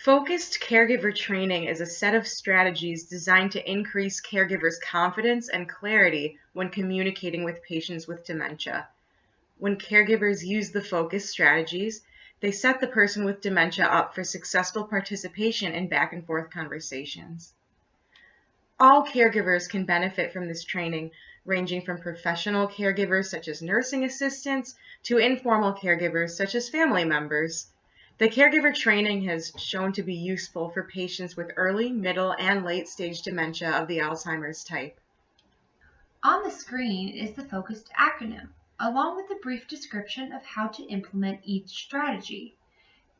Focused caregiver training is a set of strategies designed to increase caregivers' confidence and clarity when communicating with patients with dementia. When caregivers use the focused strategies, they set the person with dementia up for successful participation in back and forth conversations. All caregivers can benefit from this training, ranging from professional caregivers such as nursing assistants to informal caregivers such as family members. The caregiver training has shown to be useful for patients with early, middle, and late-stage dementia of the Alzheimer's type. On the screen is the focused acronym, along with a brief description of how to implement each strategy.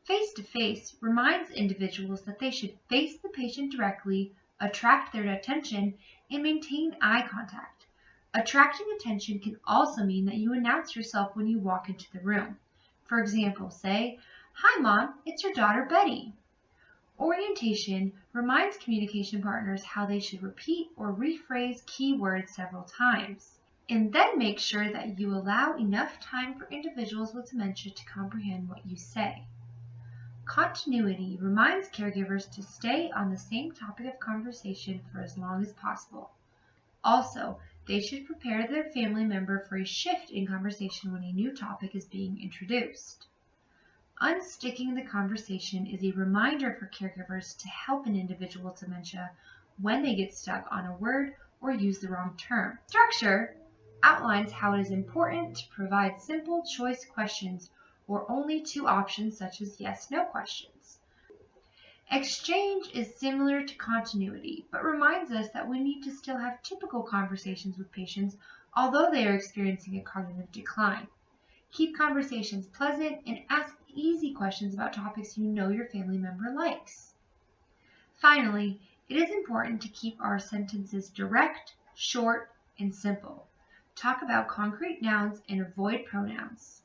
Face-to-face reminds individuals that they should face the patient directly, attract their attention, and maintain eye contact. Attracting attention can also mean that you announce yourself when you walk into the room. For example, say, "Hi Mom, it's your daughter Betty." Orientation reminds communication partners how they should repeat or rephrase key words several times, and then make sure that you allow enough time for individuals with dementia to comprehend what you say. Continuity reminds caregivers to stay on the same topic of conversation for as long as possible. Also, they should prepare their family member for a shift in conversation when a new topic is being introduced. Unsticking the conversation is a reminder for caregivers to help an individual with dementia when they get stuck on a word or use the wrong term. Structure outlines how it is important to provide simple choice questions or only two options such as yes/no questions. Exchange is similar to continuity, but reminds us that we need to still have typical conversations with patients although they are experiencing a cognitive decline. Keep conversations pleasant and ask easy questions about topics you know your family member likes. Finally, it is important to keep our sentences direct, short, and simple. Talk about concrete nouns and avoid pronouns.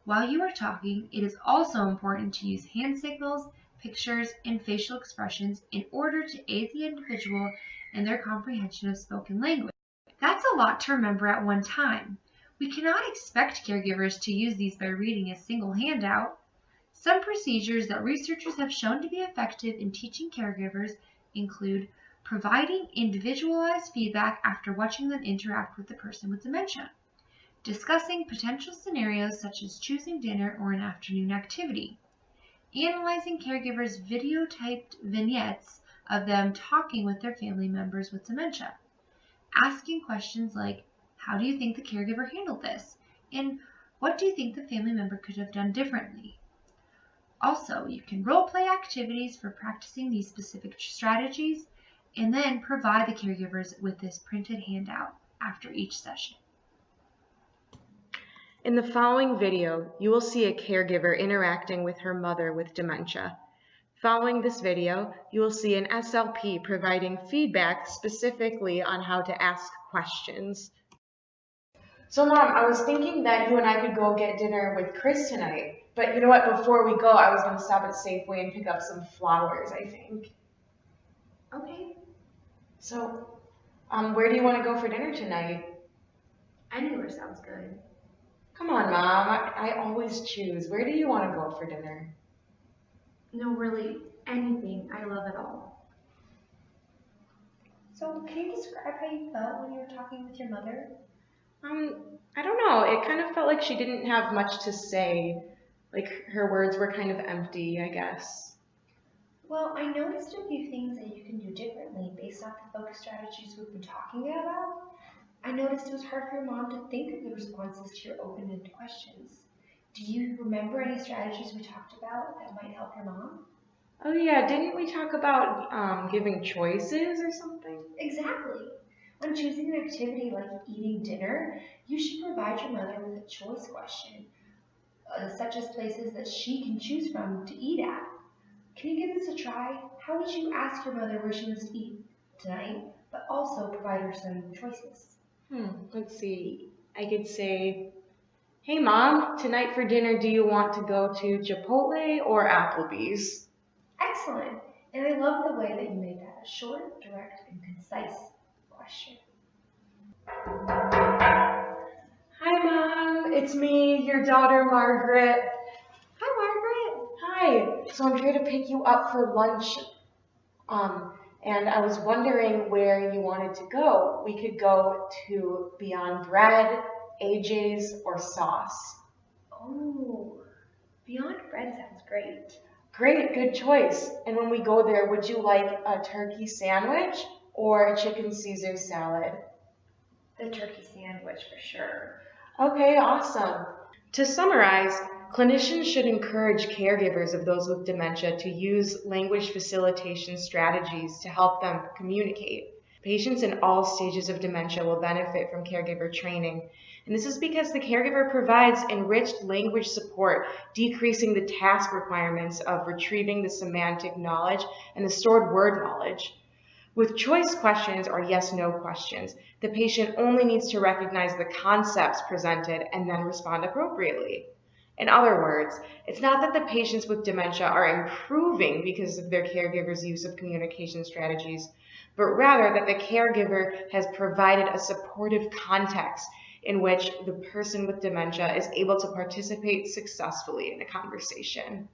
While you are talking, it is also important to use hand signals, pictures, and facial expressions in order to aid the individual in their comprehension of spoken language. That's a lot to remember at one time. We cannot expect caregivers to use these by reading a single handout. Some procedures that researchers have shown to be effective in teaching caregivers include providing individualized feedback after watching them interact with the person with dementia, discussing potential scenarios such as choosing dinner or an afternoon activity, analyzing caregivers' videotaped vignettes of them talking with their family members with dementia, asking questions like, "How do you think the caregiver handled this?" and "What do you think the family member could have done differently?" Also, you can role-play activities for practicing these specific strategies and then provide the caregivers with this printed handout after each session. In the following video, you will see a caregiver interacting with her mother with dementia. Following this video, you will see an SLP providing feedback specifically on how to ask questions. So Mom, I was thinking that you and I could go get dinner with Chris tonight. But you know what, before we go, I was going to stop at Safeway and pick up some flowers, I think. Okay. So, where do you want to go for dinner tonight? Anywhere sounds good. Come on, Mom, I always choose. Where do you want to go for dinner? No, really, anything. I love it all. So, can you describe how you felt when you were talking with your mother? I don't know. It kind of felt like she didn't have much to say. Like, her words were kind of empty, I guess. Well, I noticed a few things that you can do differently based off the focus strategies we've been talking about. I noticed it was hard for your mom to think of the responses to your open-ended questions. Do you remember any strategies we talked about that might help your mom? Oh yeah, didn't we talk about giving choices or something? Exactly. When choosing an activity like eating dinner, you should provide your mother with a choice question, such as places that she can choose from to eat at. Can you give this a try? How would you ask your mother where she wants to eat tonight, but also provide her some choices? Let's see. I could say, "Hey Mom, tonight for dinner, do you want to go to Chipotle or Applebee's?" Excellent. And I love the way that you made that a short, direct, and concise question. Hi Mom, it's me, your daughter Margaret. Hi, Margaret. Hi, Hi, so I'm here to pick you up for lunch, and I was wondering where you wanted to go. We could go to Beyond Bread, AJ's, or Sauce. Oh, Beyond Bread sounds great. Great, good choice. And when we go there, would you like a turkey sandwich or a chicken Caesar salad? The turkey sandwich for sure. Okay, awesome. To summarize, clinicians should encourage caregivers of those with dementia to use language facilitation strategies to help them communicate. Patients in all stages of dementia will benefit from caregiver training, and this is because the caregiver provides enriched language support, decreasing the task requirements of retrieving the semantic knowledge and the stored word knowledge. With choice questions or yes/no questions, the patient only needs to recognize the concepts presented and then respond appropriately. In other words, it's not that the patients with dementia are improving because of their caregiver's use of communication strategies, but rather that the caregiver has provided a supportive context in which the person with dementia is able to participate successfully in a conversation.